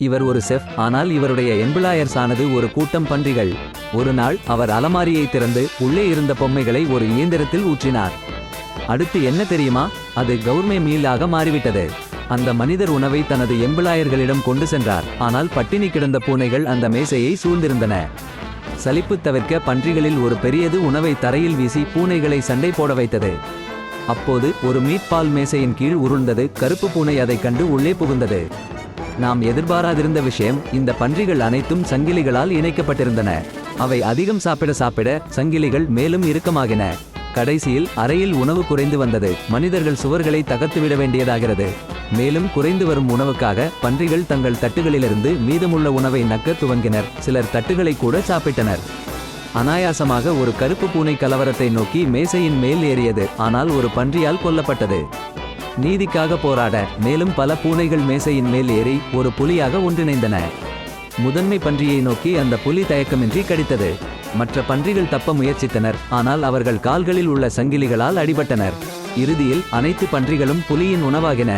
இவர் ஒரு செஃப், ஆனால் இவருடைய எம்பிளாயர்ஸ் ஆனது ஒரு கூட்டம் பன்றிகள். ஒரு நாள் அவர் அலமாரியை திறந்து உள்ளே இருந்த பொம்மைகளை ஒரு இயந்திரத்தில் ஊற்றினார். அடுத்து என்ன தெரியுமா? அது கவுர்மே மீலாக மாறிவிட்டது. அந்த மனிதர் உணவை தனது எம்பிளாயர்களிடம் கொண்டு சென்றார். ஆனால் பட்டினி கிடந்த பூனைகள் அந்த மேசையை சூழ்ந்திருந்தன. சலிப்பு தவிர்க்க பன்றிகளில் ஒரு பெரியது உணவை தரையில் வீசி பூனைகளை சண்டை போட வைத்தது. அப்போது ஒரு மீட்பால் மேசையின் கீழ் உருண்டது. கருப்பு பூனை அதைக் கண்டு உள்ளே புகுந்தது. நாம் எதிர்பாராதிருந்த விஷயம், இந்த பன்றிகள் அனைத்தும் சங்கிலிகளால் இணைக்கப்பட்டிருந்தன. அவை அதிகம் சாப்பிட சங்கிலிகள் மேலும் இறுக்கமாகின. கடைசியில் அறையில் உணவு குறைந்து வந்தது. மனிதர்கள் சுவர்களை தகர்த்துவிட வேண்டியதாகிறது. மேலும் குறைந்து வரும் உணவுக்காக பன்றிகள் தங்கள் தட்டுகளிலிருந்து மீதமுள்ள உணவை நக்க துவங்கினர். சிலர் தட்டுகளை கூட சாப்பிட்டனர். அனாயாசமாக ஒரு கருப்பு பூனை கலவரத்தை நோக்கி மேசையின் மேல் ஏறியது. ஆனால் ஒரு பன்றியால் கொல்லப்பட்டது. நீதிக்காக போராட மேலும் பல பூனைகள் மேசையின் மேல் ஏறி ஒரு புலியாக ஒன்றிணைந்தன. முதன்மை பன்றியை நோக்கி அந்த புலி தயக்கமின்றி கடித்தது. மற்ற பன்றிகள் தப்ப முயற்சித்தனர், ஆனால் அவர்கள் கால்களில் உள்ள சங்கிலிகளால் அடிபட்டனர். இறுதியில் அனைத்து பன்றிகளும் புலியின் உணவாகின.